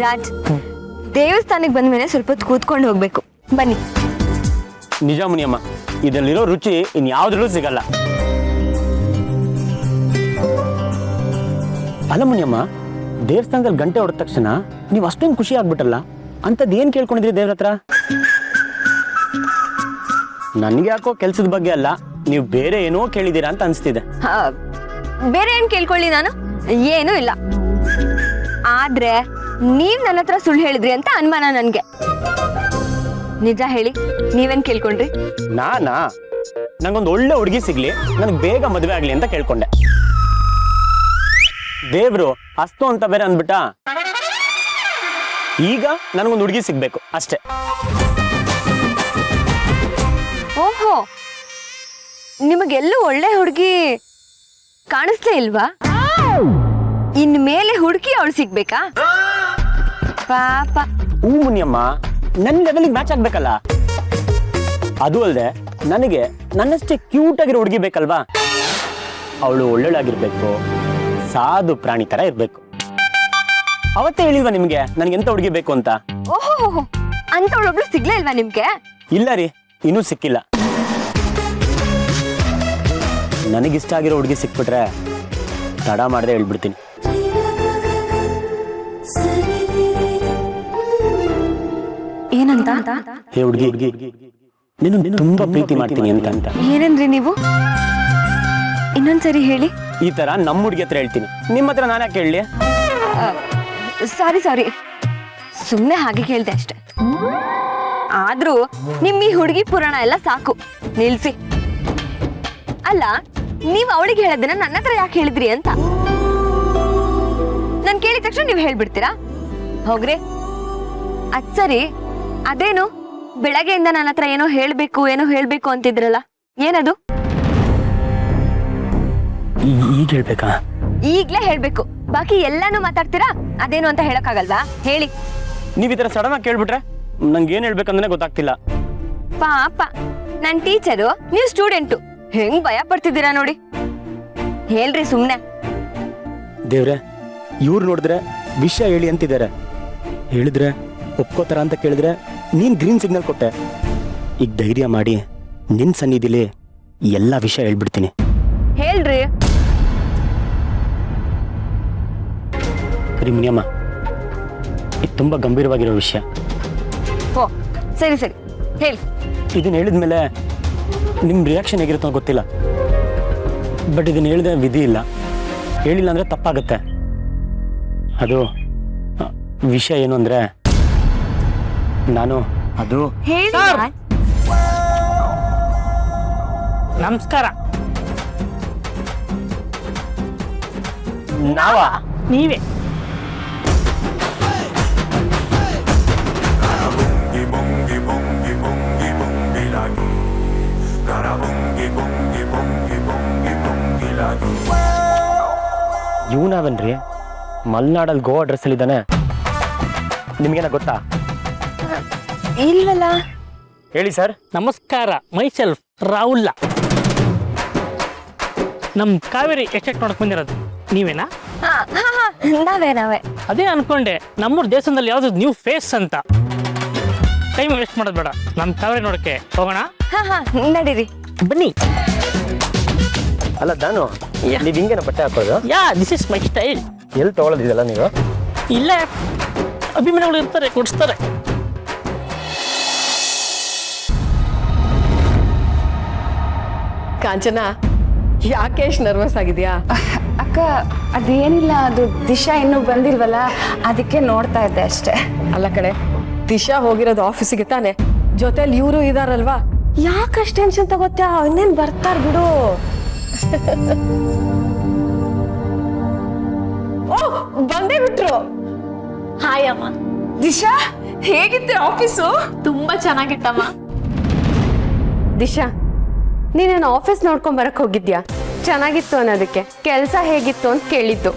ರಾಜ್, ದೇವಸ್ಥಾನಕ್ಕೆ ಬಂದ್ಮೇಲೆ ಸ್ವಲ್ಪ ಹೊತ್ತು ಕೂತ್ಕೊಂಡು ಹೋಗ್ಬೇಕು. ಬನ್ನಿ. ನಿಜ ಮುನಿಯಮ್ಮ, ಇದರಲ್ಲಿರೋ ರುಚಿ ಇನ್ಯಾವುದ್ರಲ್ಲೂ ಸಿಗಲ್ಲ. ಅಲ್ಲ ಮುನಿಯಮ್ಮ, ದೇವಸ್ಥಾನದಲ್ಲಿ ಗಂಟೆ ಹೊಡೆದ ತಕ್ಷಣ ನೀವು ಅಷ್ಟೊಂದು ಖುಷಿ ಆಗ್ಬಿಟ್ಟಲ್ಲ, ಅಂಥದ್ದು ಏನು ಕೇಳ್ಕೊಂಡಿದ್ರಿ ದೇವ್ರ ಹತ್ರ? ನನ್ಗೆ ಯಾಕೋ ಕೆಲ್ಸದ ಬಗ್ಗೆ ಅಲ್ಲ, ನೀವು ಬೇರೆ ಏನೋ ಕೇಳಿದ್ದೀರಾ ಅಂತ ಅನ್ಸ್ತಿದೆ. ಬೇರೆ ಏನ್ ಕೇಳ್ಕೊಳ್ಳಿ, ನಾನು ಏನೂ ಇಲ್ಲ. ಆದ್ರೆ ನೀವ್ ನನ್ನ ಹತ್ರ ಸುಳ್ಳು ಹೇಳಿದ್ರಿ ಅಂತ ಅನುಮಾನ ನನ್ಗೆ. ನಿಜ ಹೇಳಿ, ನೀವೇನ್ ಕೇಳ್ಕೊಂಡ್ರಿ? ನಾನಾ ನಂಗೊಂದು ಒಳ್ಳೆ ಹುಡುಗಿ ಸಿಗ್ಲಿ, ನನಗೆ ಬೇಗ ಮದುವೆ ಆಗ್ಲಿ ಅಂತ ಕೇಳ್ಕೊಂಡೆ. ದೇವ್ರು ಅಸ್ತು ಅಂತ ಬೇರೆ ಅಂದ್ಬಿಟ್ಟ. ಈಗ ನನಗೊಂದು ಹುಡುಗಿ ಸಿಗ್ಬೇಕು ಅಷ್ಟೇ. ಓಹೋ, ನಿಮಗೆಲ್ಲೂ ಒಳ್ಳೆ ಹುಡುಗಿ ಕಾಣಿಸ್ಲೇ ಇಲ್ವಾ? ಇನ್ಮೇಲೆ ಹುಡುಗಿ ಅವಳು ಸಿಗ್ಬೇಕಾ? ಪಾಪ. ಹೂ ಮುನಿಯಮ್ಮ, ನನ್ನ ಲೆವೆಲ್ಗೆ ಮ್ಯಾಚ್ ಆಗ್ಬೇಕಲ್ಲ. ಅದು ಅಲ್ಲದೆ ನನಗೆ ನನ್ನಷ್ಟೇ ಕ್ಯೂಟ್ ಆಗಿರೋ ಹುಡುಗಿ ಬೇಕಲ್ವಾ? ಅವಳು ಒಳ್ಳೊಳಾಗಿರ್ಬೇಕು, ಸಾಧು ಪ್ರಾಣಿ ತರ ಇರ್ಬೇಕು. ಅವತ್ತೇ ಹೇಳಿಲ್ವಾ ನಿಮ್ಗೆ ನನಗೆಂತ ಹುಡುಗಿ ಬೇಕು ಅಂತ? ಓಹೋ, ಅಂತವಳೊಬ್ಳು ಸಿಗ್ಲೇ ಇಲ್ವಾ ನಿಮ್ಗೆ? ಇಲ್ಲ ರೀ, ಇನ್ನೂ ಸಿಕ್ಕಿಲ್ಲ. ನನಗಿಷ್ಟ ಆಗಿರೋ ಹುಡುಗಿ ಸಿಕ್ಬಿಟ್ರೆ ತಡ ಮಾಡದೆ ಹೇಳ್ಬಿಡ್ತೀನಿ. ಏನಂತ? ಹೇ ಹುಡುಗಿ, ನೀನು ತುಂಬಾ ಪ್ರೀತಿ ಮಾಡ್ತೀನಿ ಅಂತ. ಏನಂದ್ರಿ ನೀವು? ಇನ್ನೊಂದ್ಸರಿ ಹೇಳಿ. ಈ ತರ ನಮ್ಮ ಹುಡುಗಿ ಹತ್ರ ಹೇಳ್ತೀನಿ, ನಿಮ್ಮ ಹತ್ರ ನಾನು ಯಾಕೆ ಹೇಳಲಿ? ಸಾರಿ, ಸುಮ್ನೆ ಹಾಗೆ ಕೇಳ್ದೆ ಅಷ್ಟೆ. ಆದ್ರೂ ನಿಮ್ ಈ ಹುಡುಗಿ ಪುರಾಣ ಎಲ್ಲ ಸಾಕು, ನಿಲ್ಸಿ. ಅಲ್ಲ, ನೀವ್ ಅವಳಿಗೆ ಹೇಳೋದನ್ನ ನನ್ನ ಹತ್ರ ಯಾಕೆ ಹೇಳಿದ್ರಿ ಅಂತ ನಾನ್ ಕೇಳಿದ ತಕ್ಷಣ ನೀವ್ ಹೇಳ್ಬಿಡ್ತೀರಾ? ಹೋಗ್ರಿ. ಅದ್ ಸರಿ, ಅದೇನು ಬೆಳಗ್ಗೆಯಿಂದ ನನ್ನ ಹತ್ರ ಏನೋ ಹೇಳ್ಬೇಕು ಅಂತಿದ್ರಲ್ಲ, ಏನದು? ಈಗ ಹೇಳ್ಬೇಕಾ? ಈಗ್ಲೇ ಹೇಳ್ಬೇಕು. ಬಾಕಿ ಎಲ್ಲಾನು ಮಾತಾಡ್ತೀರಾ, ಅದೇನು ಅಂತ ಹೇಳಕ್ಕಾಗಲ್ವಾ? ಹೇಳಿ. ನೀವ್ ಈ ತರ ಸಡನ್ ಆಗಿ ಕೇಳ್ಬಿಟ್ರೆ ನಂಗೆ ಏನ್ ಹೇಳ್ಬೇಕಂದ್ರೆ ಗೊತ್ತಾಗ್ತಿಲ್ಲ. ಪಾಪ, ನನ್ ಟೀಚರು, ನೀವು ಸ್ಟೂಡೆಂಟು, ಹೆಂಗ್ ಭಯ ಪಡ್ತಿದ್ದೀರಾ ನೋಡಿ. ಹೇಳ್ರಿ ಸುಮ್ನೆ. ದೇವ್ರೆ, ಇವ್ರು ನೋಡಿದ್ರೆ ವಿಷಯ ಹೇಳಿ ಅಂತಿದ್ದಾರೆ, ಹೇಳಿದ್ರೆ ಒಪ್ಕೋತಾರ ಅಂತ ಕೇಳಿದ್ರೆ ನೀನ್ ಗ್ರೀನ್ ಸಿಗ್ನಲ್ ಕೊಟ್ಟೆ. ಈಗ ಧೈರ್ಯ ಮಾಡಿ ನಿನ್ ಸನ್ನಿಧಿಲಿ ಎಲ್ಲ ವಿಷಯ ಹೇಳ್ಬಿಡ್ತೀನಿ. ಹೇಳ್ರಿ. ಮುನಿಯಮ್ಮ, ಇದು ತುಂಬಾ ಗಂಭೀರವಾಗಿರೋ ವಿಷಯ. ಓ, ಸರಿ ಹೇಳಿ. ಇದನ್ನ ಹೇಳಿದ್ಮೇಲೆ ನಿಮ್ ರಿಯಾಕ್ಷನ್ ಹೇಗಿರುತ್ತೋ ಗೊತ್ತಿಲ್ಲ, ಬಟ್ ಇದನ್ನ ಹೇಳಿದ್ರೆ ವಿಧಿ ಇಲ್ಲ, ಹೇಳಿಲ್ಲ ಅಂದ್ರೆ ತಪ್ಪಾಗತ್ತೆ. ಅದು ವಿಷಯ ಏನು ಅಂದ್ರೆ, ನಾನು ಅದು ಹೇಳಿ. ನಮಸ್ಕಾರ. ನಾವಾ? ನೀವೇ? ಇವನಾವನ್ರಿ ಮಲ್ನಾಡಲ್ಲಿ ಗೋವಾ ಡ್ರೆಸ್ ಅಲ್ಲಿ ಇದ್ದಾನೆ. ನಿಮ್ಗೇನ ಗೊತ್ತಾ? ಇಲ್ವಲ್ಲ. ಹೇಳಿ ಸರ್. ನಮಸ್ಕಾರ, ಮೈಸೆಲ್ಫ್ ರಾಹುಲ್ಲ. ನಮ್ ಕಾವೇರಿ ಎಸ್ಟೇಟ್ ನೋಡಕ್ ಬಂದಿರೋದು ನೀವೇನಾ? ನಾವೇ. ಅದೇ ಅನ್ಕೊಂಡೆ, ನಮ್ಮೂರ್ ದೇಶದಲ್ಲಿ ಯಾವ್ದು ನ್ಯೂ ಫೇಸ್ ಅಂತ. ಟೈಮ್ ವೇಸ್ಟ್ ಮಾಡೋದು ಬೇಡ, ನಮ್ ಕಾವೇರಿ ನೋಡಕ್ಕೆ ಹೋಗೋಣ. ನಡೀರಿ. ಬನ್ನಿ. ಅಲ್ಲ ದಾನು, ನೀವ್ ಹಿಂಗೇನ ಬಟ್ಟೆ ಹಾಕೋದು? This is my style. ಎಲ್ಲಿ ತಗೊಳ್ಳೋದಿದೆಲ್ಲ ನೀವು? ಇಲ್ಲ, ಅಭಿಮಾನಿಗಳು ಇರ್ತಾರೆ, ಕೊಡಿಸ್ತಾರೆ. ಕಾಂಚನ, ಯಾಕೆ ಎಷ್ಟು ನರ್ವಸ್ ಆಗಿದ್ಯಾ? ಅಕ್ಕ, ಅದೇನಿಲ್ಲ, ಅದು ದಿಶಾ ಇನ್ನೂ ಬಂದಿಲ್ವಲ್ಲ, ಅದಕ್ಕೆ ನೋಡ್ತಾ ಇದ್ದೆ ಅಷ್ಟೇ. ಅಲ್ಲ ಕಡೆ, ದಿಶಾ ಹೋಗಿರೋದು ಆಫೀಸಿಗೆ ತಾನೆ, ಜೊತೆಲಿ ಇವರು ಇದಾರಲ್ವಾ, ಯಾಕಷ್ಟು ಟೆನ್ಷನ್ ತಗೋತ್ಯಾ? ಇನ್ನೇನ್ ಬರ್ತಾರ ಬಿಡು. ಓ, ಬಂದೇ ಬಿಟ್ರು. ಹಾಯ್ ಅಮ್ಮ. ದಿಶಾ, ಹೇಗಿತ್ತು ಆಫೀಸು? ತುಂಬಾ ಚೆನ್ನಾಗಿತ್ತಮ್ಮ. ದಿಶಾ, ನೀನೇನು ಆಫೀಸ್ ನೋಡ್ಕೊಂಡ್ ಬರಕ್ ಹೋಗಿದ್ಯಾ? ಚೆನ್ನಾಗಿತ್ತು ಅನ್ನೋದಕ್ಕೆ ಕೆಲಸ ಹೇಗಿತ್ತು ಅಂತ ಕೇಳಿದ್ದು.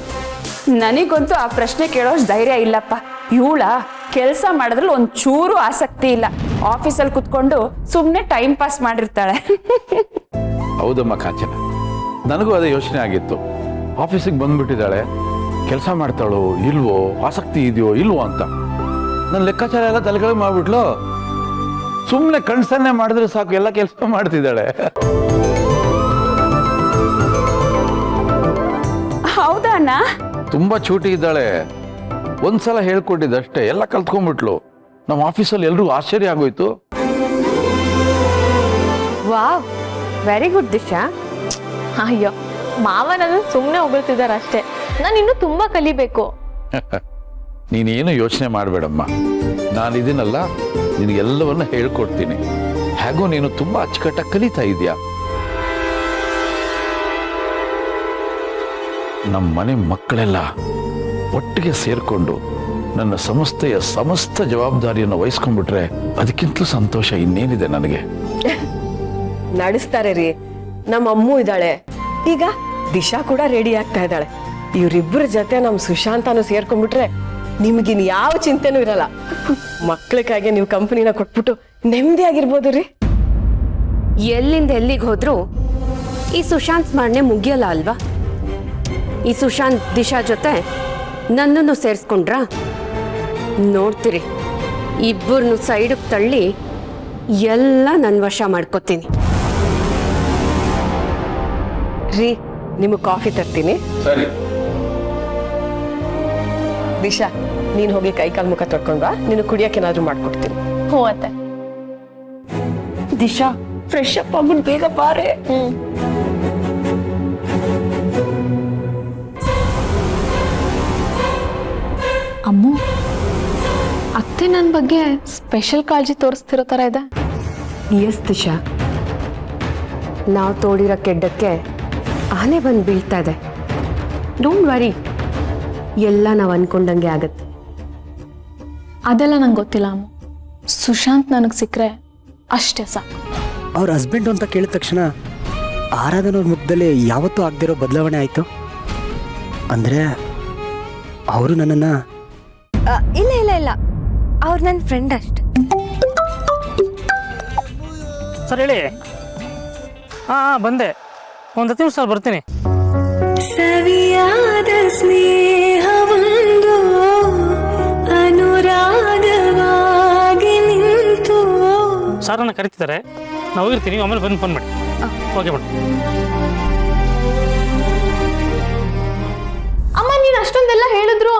ನನಗಂತೂ ಆ ಪ್ರಶ್ನೆ ಕೇಳೋಷ್ಟು ಧೈರ್ಯ ಇಲ್ಲಪ್ಪ. ಇವಳ ಕೆಲಸ ಮಾಡೋದ್ರಲ್ಲಿ ಒಂಚೂರು ಆಸಕ್ತಿ ಇಲ್ಲ. ಆಫೀಸಲ್ಲಿ ಕುತ್ಕೊಂಡು ಸುಮ್ಮನೆ ಟೈಮ್ ಪಾಸ್ ಮಾಡಿರ್ತಾಳೆ. ಹೌದಮ್ಮ ಕಾಂಚನ, ನನಗೂ ಅದೇ ಯೋಚನೆ ಆಗಿತ್ತು. ಆಫೀಸಿಗೆ ಬಂದ್ಬಿಟ್ಟಿದ್ದಾಳೆ, ಕೆಲಸ ಮಾಡ್ತಾಳೋ ಇಲ್ವೋ, ಆಸಕ್ತಿ ಇದೆಯೋ ಇಲ್ವೋ ಅಂತ. ನನ್ನ ಲೆಕ್ಕಾಚಾರ ಎಲ್ಲ ತಲೆಗಳು ಮಾಡ್ಬಿಟ್ಲು. ಸುಮ್ಮನೆ ಕಣ್ಸನ್ನೆ ಮಾಡಿದ್ರೆ ಸಾಕು, ಎಲ್ಲ ಕೆಲಸ ಮಾಡ್ತಿದ್ದಾಳೆ. ಹೌದಾ ಅಣ್ಣ? ತುಂಬಾ ಚೂಟಿ ಇದ್ದಾಳೆ. ಒಂದ್ಸಲ ಹೇಳ್ಕೊಟ್ಟಿದ್ದಷ್ಟೇ ಎಲ್ಲ ಕಲ್ತ್ಕೊಂಡ್ಬಿಟ್ಲು. ನಮ್ಮ ಆಫೀಸಲ್ಲಿ ಎಲ್ರಿಗೂ ಆಶ್ಚರ್ಯ ಆಗೋಯ್ತು. Wow, very good Disha. ಅಯ್ಯೋ ಮಾವ ನನ್ನ ಸುಮ್ಮನೆ ಹೊಗಳ್ತಿದ್ದಾರೆ ಅಷ್ಟೇ. ನಾನು ಇನ್ನೂ ತುಂಬಾ ಕಲಿಬೇಕು. ನೀನೇನು ಯೋಚನೆ ಮಾಡಬೇಡಮ್ಮ, ನಾನಿದ್ದೀನಲ್ಲ, ನಿನಗೆಲ್ಲವನ್ನ ಹೇಳ್ಕೊಡ್ತೀನಿ. ಹೇಗೂ ನೀನು ತುಂಬಾ ಅಚ್ಚುಕಟ್ಟಾಗಿ ಕಲಿತಾ ಇದೀಯಾ. ನಮ್ಮ ಮನೆ ಮಕ್ಕಳೆಲ್ಲ ಒಟ್ಟಿಗೆ ಸೇರ್ಕೊಂಡು ನನ್ನ ಸಂಸ್ಥೆಯ ಸಮಸ್ತ ಜವಾಬ್ದಾರಿಯನ್ನು ವಹಿಸ್ಕೊಂಡ್ಬಿಟ್ರೆ ಅದಕ್ಕಿಂತಲೂ ಸಂತೋಷ ಇನ್ನೇನಿದೆ ನನಗೆ. ನಡೆಸ್ತಾರೆ ರೀ. ನಮ್ಮ ಅಮ್ಮೂ ಇದ್ದಾಳೆ, ಈಗ ದಿಶಾ ಕೂಡ ರೆಡಿ ಆಗ್ತಾ ಇದ್ದಾಳೆ. ಇವ್ರಿಬ್ಬರ ಜೊತೆ ನಮ್ ಸುಶಾಂತನು ಸೇರ್ಕೊಂಡ್ಬಿಟ್ರೆ ನಿಮ್ಗಿನ್ ಯಾವ ಚಿಂತೆನೂ ಇರಲ್ಲ. ಮಕ್ಳಿಗಾಗಿ ನೀವು ಕಂಪನಿನ ಕೊಟ್ಬಿಟ್ಟು ನೆಮ್ಮದಿ ಆಗಿರ್ಬೋದು ರೀ. ಎಲ್ಲಿಂದ ಎಲ್ಲಿಗೆ ಹೋದ್ರು ಈ ಸುಶಾಂತ್ ಸ್ಮರಣೆ ಮುಗಿಯಲ್ಲ ಅಲ್ವಾ? ಈ ಸುಶಾಂತ್ ದಿಶಾ ಜೊತೆ ನನ್ನನ್ನು ಸೇರಿಸ್ಕೊಂಡ್ರ ನೋಡ್ತೀರಿ, ಇಬ್ಬರನ್ನು ಸೈಡಿಗೆ ತಳ್ಳಿ ಎಲ್ಲ ನನ್ನ ವಶ ಮಾಡ್ಕೋತೀನಿ. ರೀ, ನಿಮಗೆ ಕಾಫಿ ತರ್ತೀನಿ. ಸರಿ. ದಿಶಾ, ನೀನ್ ಹೋಗಿ ಕೈ ಕಾಲು ಮುಖ ತೊಡ್ಕೊಂಡ್ ಬಾ, ನೀನು ಕುಡಿಯಕ್ಕೆ ಏನಾದ್ರು ಮಾಡ್ಕೊಡ್ತೀನಿ. ಹ್ಞೂ ಅತ್ತೆ. ದಿಶಾ, ಫ್ರೆಶ್ ಅಪ್ ಆಗ್ಬಿಟ್ಟು ಬೇಗ ಬಾರೆ. ಅಮ್ಮು, ಅತ್ತೆ ನನ್ನ ಬಗ್ಗೆ ಸ್ಪೆಷಲ್ ಕಾಳಜಿ ತೋರಿಸ್ತಿರೋ ಥರ ಇದೆ. ಎಸ್ ದಿಶಾ, ನಾವು ತೋಡಿರೋ ಕೆಡ್ಡಕ್ಕೆ ಆನೆ ಬಂದು ಬೀಳ್ತಾ ಇದೆ. ಡೋಂಟ್ ವರಿ, ಎಲ್ಲ ನಾವು ಅನ್ಕೊಂಡಂಗೆ ಆಗತ್ತೆ. ಅದೆಲ್ಲ ನಂಗೆ ಗೊತ್ತಿಲ್ಲ ಅಮ್ಮ. ಸುಶಾಂತ್ ನನಗೆ ಸಿಕ್ಕರೆ ಅಷ್ಟೇ ಸಾಕು. ಅವ್ರ ಹಸ್ಬೆಂಡ್ ಅಂತ ಕೇಳಿದ ತಕ್ಷಣ ಆರಾಧನ ಅವ್ರ ಮುಖದಲ್ಲಿ ಯಾವತ್ತೂ ಆಗದಿರೋ ಬದಲಾವಣೆ ಆಯಿತು. ಅಂದರೆ ಅವರು ನನ್ನನ್ನು ಇಲ್ಲ ಇಲ್ಲ ಇಲ್ಲ, ಅವ್ರು ನನ್ನ ಫ್ರೆಂಡ್ ಅಷ್ಟೆ. ಸರ್ ಹೇಳಿ. ಹಾಂ ಬಂದೆ, ಒಂದು 10 ನಿಮಿಷ ಬರ್ತೀನಿ. ಸವಿಯಾದ ಸ್ನೇಹವೊಂದು ಅನುರಾಗವಾಗಿ ನಿಂತು. ಸಾರನ್ನ ಕರಿತಿದ್ದಾರೆ, ನಾವು ಹೋಗಿರ್ತೀನಿ, ಆಮೇಲೆ ಬಂದು ಫೋನ್ ಮಾಡಿ. Okay madam. ಅಮ್ಮ, ನೀನು ಅಷ್ಟೊಂದೆಲ್ಲ ಹೇಳಿದ್ರು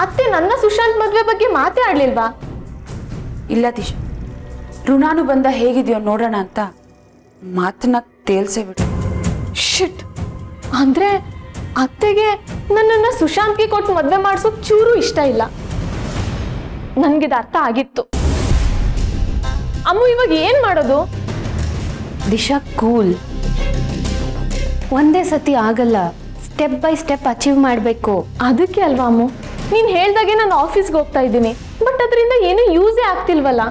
ಅತ್ತೆ ನನ್ನ ಸುಶಾಂತ್ ಮದುವೆ ಬಗ್ಗೆ ಮಾತೇ ಆಡ್ಲಿಲ್ವಾ? ಇಲ್ಲ ದಿಶಾ, ಋಣಾನುಬಂಧ ಹೇಗಿದೆಯೋ ನೋಡೋಣ ಅಂತ ಮಾತನ್ನ ತೇಲ್ಸೇ ಬಿಡು. ಶಿಟ್, ಅಂದ್ರೆ ಅತ್ತೆಗೆ ನನ್ನನ್ನ ಸುಶಾಂತ್ಗೆ ಕೊಟ್ಟು ಮದುವೆ ಮಾಡಿಸೋದು ಚೂರು ಇಷ್ಟ ಇಲ್ಲ. ನನ್ಗಿದು ಅರ್ಥ ಆಗಿತ್ತು. ಅಮ್ಮ, ಇವಾಗ ಏನ್ ಮಾಡೋದು? ದಿಶಾ, ಕೂಲ್. ಒಂದೇ ಸತಿ ಆಗಲ್ಲ, ಸ್ಟೆಪ್ ಬೈ ಸ್ಟೆಪ್ ಅಚೀವ್ ಮಾಡಬೇಕು. ಅದಕ್ಕೆ ಅಲ್ವಾ ಅಮ್ಮ ನೀನ್ ಹೇಳ್ದಾಗೆ ನಾನು ಆಫೀಸ್ಗೆ ಹೋಗ್ತಾ ಇದ್ದೀನಿ, ಬಟ್ ಅದರಿಂದ ಏನೂ ಯೂಸೇ ಆಗ್ತಿಲ್ವಲ್ಲ.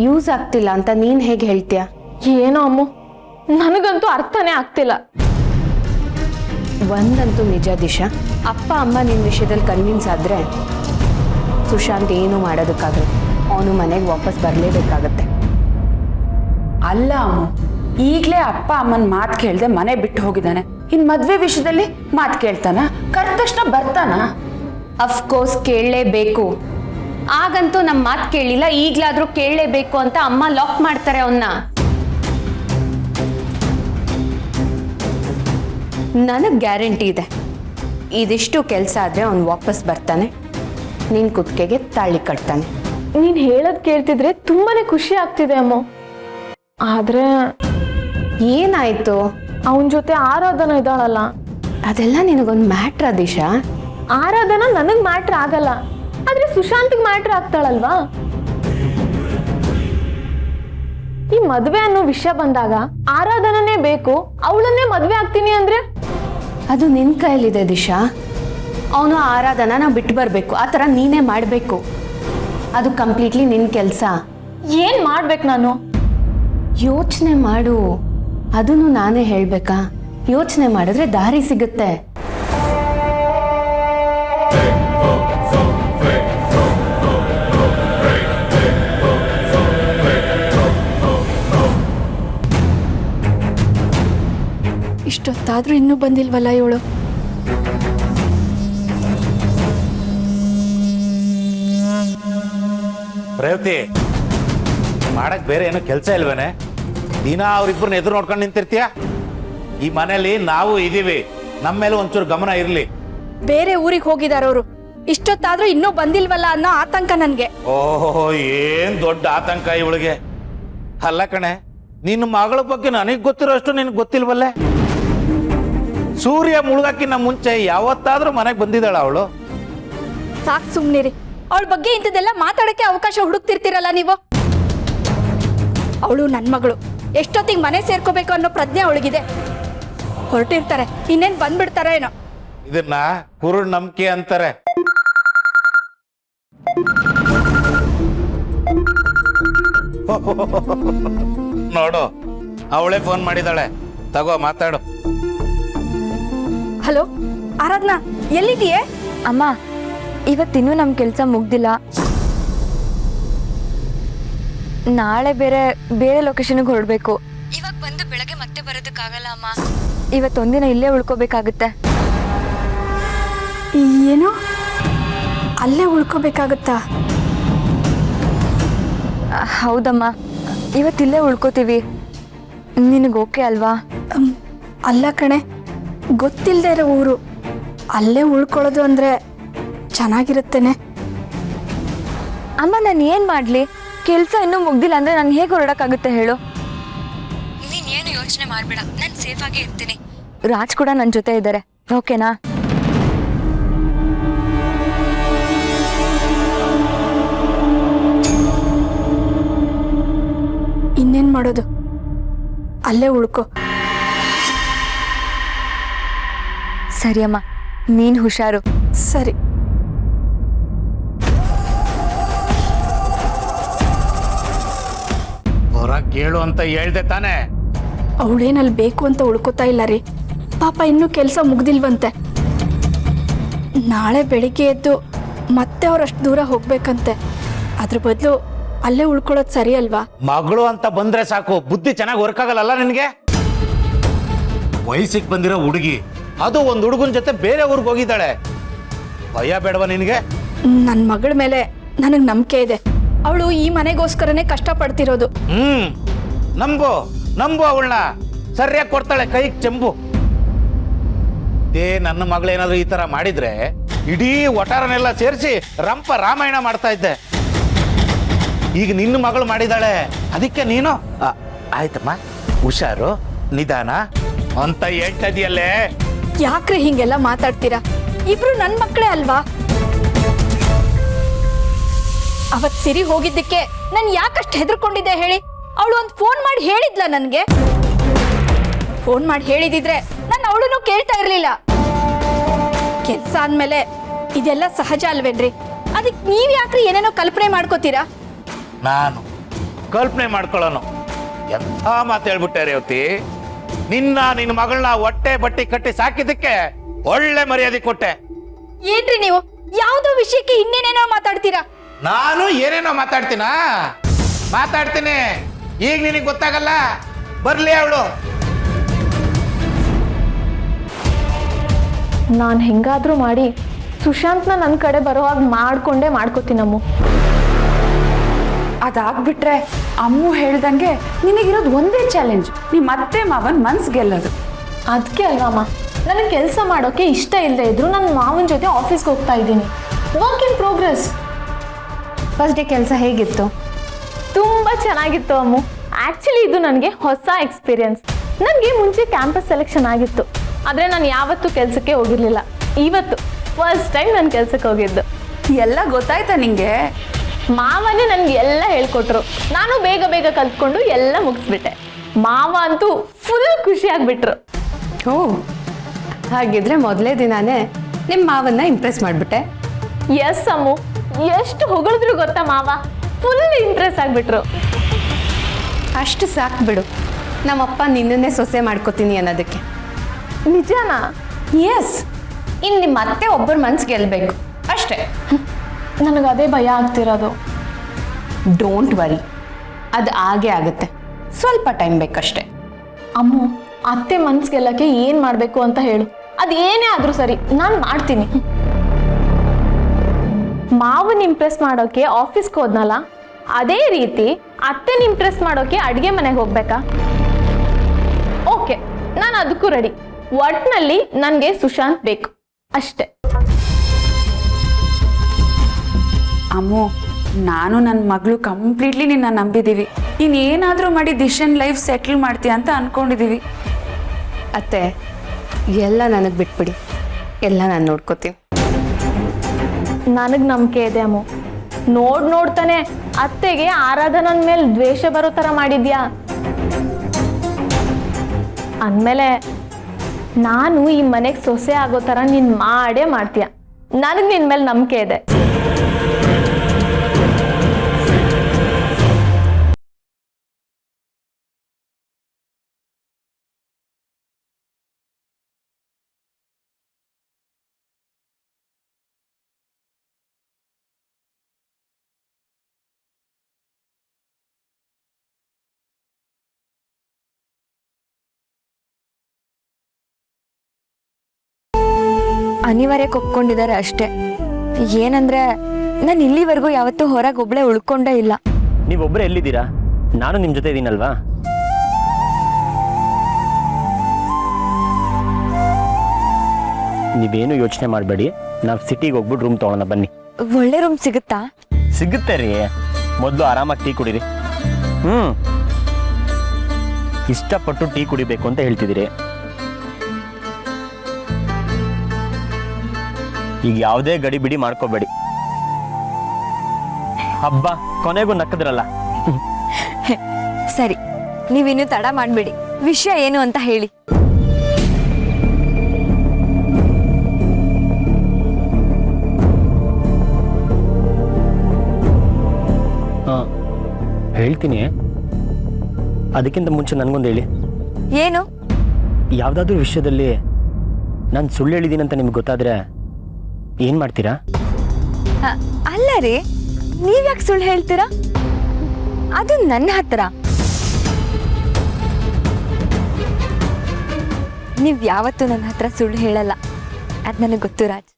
ಯೂಸ್ ಆಗ್ತಿಲ್ಲ ಅಂತ ನೀನು ಹೇಗೆ ಹೇಳ್ತೀಯ? ಏನೋ ಅಮ್ಮ, ನನಗಂತೂ ಅರ್ಥನೇ ಆಗ್ತಿಲ್ಲ. ಒಂದಂತೂ ನಿಜ ದಿಶಾ, ಅಪ್ಪ ಅಮ್ಮ ನಿನ್ನ ವಿಷಯದಲ್ಲಿ ಕನ್ವಿನ್ಸ್ ಆದರೆ ಸುಶಾಂತ್ ಏನು ಮಾಡೋದಕ್ಕಾಗಲ್ಲ. ಅವನು ಮನೆಗೆ ವಾಪಸ್ ಬರಲೇಬೇಕಾಗತ್ತೆ. ಅಲ್ಲ ಅಮ್ಮ, ಈಗಲೇ ಅಪ್ಪ ಅಮ್ಮನ ಮಾತು ಕೇಳ್ದೆ ಮನೆ ಬಿಟ್ಟು ಹೋಗಿದ್ದಾನೆ. ಇನ್ ಮದ್ವೆ ವಿಷಯದಲ್ಲಿ ಮಾತು ಕೇಳ್ತಾನ? ಕರೆದ ತಕ್ಷಣ ಬರ್ತಾನ? ಅಫ್ಕೋರ್ಸ್ ಕೇಳಲೇಬೇಕು. ಆಗಂತೂ ನಮ್ಮ ಮಾತು ಕೇಳಿಲ್ಲ, ಈಗಲಾದರೂ ಕೇಳಲೇಬೇಕು ಅಂತ ಅಮ್ಮ ಲಾಕ್ ಮಾಡ್ತಾರೆ ಅವನ್ನ. ನನಗೆ ಗ್ಯಾರಂಟಿ ಇದೆ, ಇದಿಷ್ಟು ಕೆಲಸ ಆದರೆ ಅವನು ವಾಪಸ್ ಬರ್ತಾನೆ, ನಿನ್ನ ಕುತ್ತಿಗೆಗೆ ತಾಳಿ ಕಟ್ತಾನೆ. ನೀನ್ ಹೇಳೋದ್ ಕೇಳ್ತಿದ್ರೆ ತುಂಬಾನೇ ಖುಷಿ ಆಗ್ತಿದೆ ಅಮ್ಮ. ಆದ್ರೆ ಏನಾಯ್ತು? ಅವನ ಜೊತೆ ಆರಾಧನಾ ಇದ್ದಾಳಲ್ಲ, ಅದೆಲ್ಲ ನಿನಗೊಂದು ಮ್ಯಾಟ್ರಾ ದಿಶಾ? ಆರಾಧನಾ ನನಗ್ ಮ್ಯಾಟ್ರ್ ಆಗಲ್ಲ, ಆದ್ರೆ ಸುಶಾಂತ್ಗೆ ಮ್ಯಾಟ್ರ್ ಆಗ್ತಾಳಲ್ವಾ? ಈ ಮದ್ವೆ ಅನ್ನೋ ವಿಷಯ ಬಂದಾಗ ಆರಾಧನನೇ ಬೇಕು, ಅವಳನ್ನೇ ಮದ್ವೆ ಆಗ್ತೀನಿ ಅಂದ್ರೆ ಅದು ನಿನ್ನ ಕೈಯಲ್ಲಿದೆ ದಿಶಾ. ಅವನು ಆರಾಧನಾ ಬಿಟ್ಟು ಬರಬೇಕು, ಆ ಥರ ನೀನೇ ಮಾಡಬೇಕು. ಅದು ಕಂಪ್ಲೀಟ್ಲಿ ನಿನ್ನ ಕೆಲಸ. ಏನ್ ಮಾಡ್ಬೇಕು ನಾನು? ಯೋಚನೆ ಮಾಡು. ಅದನ್ನು ನಾನೇ ಹೇಳಬೇಕಾ? ಯೋಚನೆ ಮಾಡಿದ್ರೆ ದಾರಿ ಸಿಗುತ್ತೆ. ಇಷ್ಟೊತ್ತಾದ್ರೂ ಇನ್ನೂ ಬಂದಿಲ್ವಲ್ಲ ಇವಳು. ರೇವತಿ ಮಾಡಕ್ ಬೇರೆ ಏನೋ ಕೆಲಸ ಇಲ್ವೇನೆ? ದಿನ ಅವ್ರಿಬ್ಬರನ್ನ ಎದುರು ನೋಡ್ಕೊಂಡು ನಿಂತಿರ್ತೀಯ? ಈ ಮನೇಲಿ ನಾವು ಇದೀವಿ, ನಮ್ಮ ಮೇಲೆ ಒಂಚೂರು ಗಮನ ಇರ್ಲಿ. ಬೇರೆ ಊರಿಗೆ ಹೋಗಿದಾರವ್ರು, ಇಷ್ಟೊತ್ತಾದ್ರೂ ಇನ್ನೂ ಬಂದಿಲ್ವಲ್ಲ ಅನ್ನೋ ಆತಂಕ ನನ್ಗೆ. ಓಹೋ, ಏನ್ ದೊಡ್ಡ ಆತಂಕ ಇವಳಿಗೆ. ಅಲ್ಲ ಕಣೆ, ನಿನ್ನ ಮಗಳ ಬಗ್ಗೆ ನನಗ್ ಗೊತ್ತಿರೋ ಅಷ್ಟು ನಿನಗೆ ಗೊತ್ತಿಲ್ವಲ್ಲೇ? ಸೂರ್ಯ ಮುಳುಗಕ್ಕಿನ್ನ ಮುಂಚೆ ಯಾವತ್ತಾದ್ರೂ ಮನೆಗೆ ಬಂದಿದ್ದಾಳ ಅವಳು? ಸಾಕ್ ಸುಮ್ನಿರಿ, ಅವಳ ಬಗ್ಗೆ ಇಂಥದ್ದೆಲ್ಲ ಮಾತಾಡಕ್ಕೆ ಅವಕಾಶ ಹುಡುಕ್ತಿರ್ತೀರಲ್ಲ ನೀವು. ಅವಳು ನನ್ ಮಗಳು, ಎಷ್ಟೊತ್ತಿಗೆ ಮನೆ ಸೇರ್ಕೋಬೇಕು ಅನ್ನೋ ಪ್ರಜ್ಞೆ ಅವಳಿಗಿದೆ. ಹೊರಟಿರ್ತಾರೆ, ಇನ್ನೇನ್ ಬಂದ್ಬಿಡ್ತಾರ ಏನೋ. ಇದನ್ನ ಕುರುಡ್ ನಂಬಿಕೆ ಅಂತಾರೆ. ನೋಡು, ಅವಳೇ ಫೋನ್ ಮಾಡಿದಾಳೆ, ತಗೋ ಮಾತಾಡು. ಹಲೋ ಆರಾಧನಾ, ಎಲ್ಲಿದೀಯೇ? ಅಮ್ಮ, ಇವತ್ತಿನ್ನೂ ನಮ್ಮ ಕೆಲಸ ಮುಗ್ದಿಲ್ಲ. ನಾಳೆ ಬೇರೆ ಲೊಕೇಶನ್ಗೆ ಹೊರಡ್ಬೇಕು. ಇವಾಗ ಬಂದು ಬೆಳಗ್ಗೆ ಮತ್ತೆ ಬರೋದಕ್ಕಾಗಲ್ಲ ಅಮ್ಮ. ಇವತ್ತೊಂದಿನ ಇಲ್ಲೇ ಉಳ್ಕೋಬೇಕಾಗುತ್ತೆ. ಏನೋ ಅಲ್ಲೇ ಉಳ್ಕೋಬೇಕಾಗುತ್ತಾ? ಹೌದಮ್ಮ, ಇವತ್ತಿಲ್ಲೇ ಉಳ್ಕೋತೀವಿ. ನಿನಗೆ ಓಕೆ ಅಲ್ವಾ? ಅಲ್ಲ ಕಣೆ, ಗೊತ್ತಿಲ್ಲದೆ ಇರೋ ಊರು, ಅಲ್ಲೇ ಉಳ್ಕೊಳ್ಳೋದು ಅಂದ್ರೆ ಚೆನ್ನಾಗಿರುತ್ತೇನೆ. ಅಮ್ಮ, ನಾನು ಏನು ಮಾಡಲಿ? ಕೆಲಸ ಇನ್ನೂ ಮುಗ್ದಿಲ್ಲ ಅಂದರೆ ನಾನು ಹೇಗೆ ಹೊರಡೋಕ್ಕಾಗುತ್ತೆ ಹೇಳು? ನೀನೇನು ಯೋಚನೆ ಮಾಡಬೇಡ, ನಾನು ಸೇಫಾಗಿ ಇರ್ತೀನಿ. ರಾಜ್ ಕೂಡ ನನ್ನ ಜೊತೆ ಇದ್ದಾರೆ, ಓಕೆನಾ? ಇನ್ನೇನು ಮಾಡೋದು, ಅಲ್ಲೇ ಉಳ್ಕೋ. ಸರಿ ಅಮ್ಮ, ನೀನು ಹುಷಾರು. ಸರಿ. ಹೊರ ಕೇಳು ಅಂತ ಹೇಳ್ದೆ ತಾನೆ? ಅವಳೇನಲ್ಲಿ ಬೇಕು ಅಂತ ಉಳ್ಕೋತಾ ಇಲ್ಲ ರೀ. ಪಾಪ ಇನ್ನೂ ಕೆಲಸ ಮುಗ್ದಿಲ್ವಂತೆ. ನಾಳೆ ಬೆಳಿಗ್ಗೆ ಎದ್ದು ಮತ್ತೆ ಅವರಷ್ಟು ದೂರ ಹೋಗ್ಬೇಕಂತೆ. ಅದ್ರ ಬದಲು ಅಲ್ಲೇ ಉಳ್ಕೊಳ್ಳೋದು ಸರಿ ಅಲ್ವಾ? ಮಗಳು ಅಂತ ಬಂದ್ರೆ ಸಾಕು, ಬುದ್ಧಿ ಚೆನ್ನಾಗಿ ವರ್ಕ್ ಆಗಲ್ಲ ನಿನ್ಗೆ? ವಯಸ್ಸಿಗೆ ಬಂದಿರೋ ಹುಡುಗಿ, ಅದು ಒಂದು ಹುಡುಗನ ಜೊತೆ ಬೇರೆ ಊರಿಗೆ ಹೋಗಿದ್ದಾಳೆ. ಭಯ ಬೇಡವಾ ನಿನಗೆ? ನನ್ನ ಮಗಳ ಮೇಲೆ ನನಗೆ ನಂಬಿಕೆ ಇದೆ. ಅವಳು ಈ ಮನೆಗೋಸ್ಕರನೇ ಕಷ್ಟಪಡ್ತಿರೋದು. ನಂಬು ಅವಳನ್ನ. ಸರಿಯಾಗಿ ಕೊಡ್ತಾಳೆ ಕೈಗೆ ಚೆಂಬು. ನನ್ನ ಮಗಳೇನಾದ್ರೂ ಈ ತರ ಮಾಡಿದ್ರೆ ಇಡೀ ಒಟಾರನೆಲ್ಲ ಸೇರಿಸಿ ರಂಪ ರಾಮಾಯಣ ಮಾಡ್ತಾ ಇದ್ದೆ. ಈಗ ನಿನ್ನ ಮಗಳು ಮಾಡಿದಾಳೆ, ಅದಕ್ಕೆ ನೀನು ಆಯ್ತಮ್ಮ ಹುಷಾರು, ನಿಧಾನ ಅಂತ ಹೇಳ್ತಾ ಇದೆಯಲ್ಲೇ. ಯಾಕ್ರೆ ಹಿಂಗೆಲ್ಲ ಮಾತಾಡ್ತೀರಾ? ಇಬ್ರು ನನ್ನ ಮಕ್ಕಳೇ ಅಲ್ವಾ? ಅವತ್ ಸಿರಿ ಹೋಗಿದ್ದಕ್ಕೆ ನಾನು ಯಾಕಷ್ಟು ಹೆದರ್ಕೊಂಡಿದ್ದೆ ಹೇಳಿ? ಅವಳು ಒಂದು ಫೋನ್ ಮಾಡಿ ಹೇಳಿದ್ಲ ನನಗೆ. ಫೋನ್ ಮಾಡಿ ಹೇಳಿದಿದ್ರೆ ನಾನು ಅವಳನ್ನು ಕೇಳ್ತಾ ಇರ್ಲಿಲ್ಲ. ಕೆಲ್ಸ ಅಂದ್ಮೇಲೆ ಇದೆಲ್ಲ ಸಹಜ ಅಲ್ವೇನ್ರಿ? ಅದಕ್ಕೆ ನೀವ್ ಯಾಕ್ರಿ ಏನೇನೋ ಕಲ್ಪನೆ ಮಾಡ್ಕೋತೀರಾ? ನಾನು ಕಲ್ಪನೆ ಮಾಡ್ಕೊಳ್ಳೋನು? ಎಂಥ ಮಾತು ಹೇಳ್ಬಿಟ್ಟೆ ರೇವತಿ. ನಿನ್ನ ಮಗಳನ್ನ ಹೊಟ್ಟೆ ಬಟ್ಟಿ ಕಟ್ಟಿ ಸಾಕಿದ್ದಕ್ಕೆ ಒಳ್ಳೆ ಮರ್ಯಾದೆ ಕೊಟ್ಟೆ. ಏನ್ರಿ ನೀವು ಯಾವ್ದೋ ವಿಷಯಕ್ಕೆ ಇನ್ನೇನೇನೋ ಮಾತಾಡ್ತೀರಾ? ನಾನು ಏನೇನೋ ಮಾತಾಡ್ತೀನಿ. ಈಗ ನಿನಗೆ ಗೊತ್ತಾಗಲ್ಲ. ಬರ್ಲಿ ಅವಳು. ನಾನು ಹೆಂಗಾದ್ರೂ ಮಾಡಿ ಸುಶಾಂತ್ನ ನನ್ನ ಕಡೆ ಬರೋ ಹಾಗೆ ಮಾಡ್ಕೋತೀನಮ್ಮ. ಅದಾಗ್ಬಿಟ್ರೆ ಅಮ್ಮು ಹೇಳ್ದಂಗೆ ನಿನಗಿರೋದು ಒಂದೇ ಚಾಲೆಂಜ್, ನಿಮ್ಮ ಅತ್ತೆ ಮಾವನ್ ಮನ್ಸ್ ಗೆಲ್ಲೋದು. ಅದಕ್ಕೆ ಅಲ್ವಮ್ಮ ನನಗೆ ಕೆಲಸ ಮಾಡೋಕೆ ಇಷ್ಟ ಇಲ್ಲದೆ ಇದ್ರು ನನ್ನ ಮಾವನ ಜೊತೆ ಆಫೀಸ್ಗೆ ಹೋಗ್ತಾ ಇದ್ದೀನಿ. Work in progress. First day ಕೆಲಸ ಹೇಗಿತ್ತು? ತುಂಬ ಚೆನ್ನಾಗಿತ್ತು ಅಮ್ಮು. ಆ್ಯಕ್ಚುಲಿ ಇದು ನನಗೆ ಹೊಸ ಎಕ್ಸ್ಪೀರಿಯನ್ಸ್. ನನಗೆ ಮುಂಚೆ ಕ್ಯಾಂಪಸ್ ಸೆಲೆಕ್ಷನ್ ಆಗಿತ್ತು, ಆದರೆ ನಾನು ಯಾವತ್ತೂ ಕೆಲಸಕ್ಕೆ ಹೋಗಿರಲಿಲ್ಲ. ಇವತ್ತು ಫಸ್ಟ್ ಟೈಮ್ ನಾನು ಕೆಲಸಕ್ಕೆ ಹೋಗಿದ್ದು. ಎಲ್ಲ ಗೊತ್ತಾಯ್ತಾ ನಿಂಗೆ? ಮಾವನೇ ನನಗೆ ಎಲ್ಲ ಹೇಳ್ಕೊಟ್ರು. ನಾನು ಬೇಗ ಕಲ್ತ್ಕೊಂಡು ಎಲ್ಲ ಮುಗಿಸ್ಬಿಟ್ಟೆ. ಮಾವ ಅಂತೂ ಫುಲ್ ಖುಷಿಯಾಗ್ಬಿಟ್ರು. ಓ, ಹಾಗಿದ್ರೆ ಮೊದಲೇ ದಿನಾನೇ ನಿಮ್ಮ ಮಾವನ್ನ ಇಂಪ್ರೆಸ್ ಮಾಡಿಬಿಟ್ಟೆ. ಎಸ್ ಅಮ್ಮು, ಎಷ್ಟು ಹೊಗಳಿದ್ರು ಗೊತ್ತಾ ಮಾವ, ಫುಲ್ ಇಂಪ್ರೆಸ್ ಆಗಿಬಿಟ್ರು. ಅಷ್ಟು ಸಾಕು ಬಿಡು, ನಮ್ಮಪ್ಪ ನಿನ್ನನ್ನೇ ಸೊಸೆ ಮಾಡ್ಕೋತೀನಿ ಅನ್ನೋದಕ್ಕೆ. ನಿಜನಾ? ಎಸ್. ಇನ್ನು ನಿಮ್ಮ ಅತ್ತೆ ಒಬ್ಬರ ಮನ್ಸು ಗೆಲ್ಲಬೇಕು ಅಷ್ಟೇ. ನನಗೆ ಅದೇ ಭಯ ಆಗ್ತಿರೋದು. ಡೋಂಟ್ ವರಿ, ಅದು ಹಾಗೆ ಆಗುತ್ತೆ. ಸ್ವಲ್ಪ ಟೈಮ್ ಬೇಕಷ್ಟೆ. ಅಮ್ಮು, ಅತ್ತೆ ಮನ್ಸು ಗೆಲ್ಲಕ್ಕೆ ಏನು ಮಾಡಬೇಕು ಅಂತ ಹೇಳು. ಅದು ಏನೇ ಆದರೂ ಸರಿ, ನಾನು ಮಾಡ್ತೀನಿ. ಮಾವನ್ ಇಂಪ್ರೆಸ್ ಮಾಡೋಕೆ ಆಫೀಸ್ಗೆ ಹೋದ್ನಲ್ಲ, ಅದೇ ರೀತಿ ಅತ್ತೆನ ಇಂಪ್ರೆಸ್ ಮಾಡೋಕೆ ಅಡುಗೆ ಮನೆಗೆ ಹೋಗ್ಬೇಕಾ? ಓಕೆ, ನಾನು ಅದಕ್ಕೂ ರೆಡಿ. ಒಟ್ನಲ್ಲಿ ನನಗೆ ಸುಶಾಂತ್ ಬೇಕು ಅಷ್ಟೇ. ಅಮ್ಮು, ನಾನು ನನ್ನ ಮಗಳು ಕಂಪ್ಲೀಟ್ಲಿ ನಿನ್ನ ನಂಬಿದ್ದೀವಿ. ನೀನು ಏನಾದರೂ ಮಾಡಿ ದಿಶನ್ ಲೈಫ್ ಸೆಟ್ಲ್ ಮಾಡ್ತೀಯ ಅಂತ ಅನ್ಕೊಂಡಿದ್ದೀವಿ. ಅತ್ತೆ, ಎಲ್ಲ ನನಗೆ ಬಿಟ್ಬಿಡಿ, ಎಲ್ಲ ನಾನು ನೋಡ್ಕೋತೀನಿ. ನನಗೆ ನಂಬಿಕೆ ಇದೆ ಅಮ್ಮು. ನೋಡ್ತಾನೆ ಅತ್ತೆಗೆ ಆರಾಧನನ್ ಮೇಲೆ ದ್ವೇಷ ಬರೋ ಥರ ಮಾಡಿದ್ಯಾ ಅಂದಮೇಲೆ ನಾನು ಈ ಮನೆಗೆ ಸೊಸೆ ಆಗೋ ಥರ ನೀನು ಮಾಡೇ ಮಾಡ್ತೀಯ. ನನಗೆ ನಿನ್ನ ಮೇಲೆ ನಂಬಿಕೆ ಇದೆ. ಅನಿವಾರ್ಯಕ್ಕೆ ಒಪ್ಕೊಂಡಿದ್ದಾರೆ ಅಷ್ಟೇ. ಏನಂದ್ರೆ ನಾನು ಇಲ್ಲಿವರೆಗೂ ಯಾವತ್ತೂ ಹೊರಗೆ ಒಬ್ಳೆ ಉಳ್ಕೊಂಡೇ ಇಲ್ಲ. ನೀವೊಬ್ಬರೇ ಎಲ್ಲಿದ್ದೀರಾ? ನಾನು ನಿಮ್ಮ ಜೊತೆ ಇದ್ದೀನಲ್ವಾ? ನೀವೇನು ಯೋಚನೆ ಮಾಡಬೇಡಿ, ನಾವು ಸಿಟಿಗೆ ಹೋಗ್ಬಿಟ್ಟು ರೂಮ್ ತೊಗೊಳೋಣ ಬನ್ನಿ. ಒಳ್ಳೆ ರೂಮ್ ಸಿಗುತ್ತಾ? ಸಿಗುತ್ತೆ ರೀ, ಮೊದಲು ಆರಾಮಾಗಿ ಟೀ ಕುಡೀರಿ. ಇಷ್ಟಪಟ್ಟು ಟೀ ಕುಡಿಬೇಕು ಅಂತ ಹೇಳ್ತಿದ್ದೀರಿ. ಈಗ ಯಾವುದೇ ಗಡಿ ಬಿಡಿ ಮಾಡ್ಕೋಬೇಡಿ. ಹಬ್ಬ ಕೊನೆಗೂ ನಕ್ಕದ್ರಲ್ಲ. ಸರಿ, ನೀವಿನ್ನು ತಡ ಮಾಡಬೇಡಿ. ವಿಷಯ ಏನು ಅಂತ ಹೇಳಿ. ಹೇಳ್ತೀನಿ, ಅದಕ್ಕಿಂತ ಮುಂಚೆ ನನಗೊಂದು ಹೇಳಿ. ಏನು? ಯಾವುದಾದ್ರೂ ವಿಷಯದಲ್ಲಿ ನಾನು ಸುಳ್ಳು ಹೇಳಿದ್ದೀನಿ ಅಂತ ನಿಮ್ಗೆ ಗೊತ್ತಾದ್ರೆ ಏನು ಮಾಡ್ತೀರಾ? ಅಲ್ಲ ರೀ, ನೀವ್ಯಾಕೆ ಸುಳ್ಳು ಹೇಳ್ತೀರಾ? ಅದು ನನ್ನ ಹತ್ರ. ನೀವ್ ಯಾವತ್ತೂ ನನ್ನ ಹತ್ರ ಸುಳ್ಳು ಹೇಳಲ್ಲ, ಅದು ನನಗೆ ಗೊತ್ತು ರಾಜ್.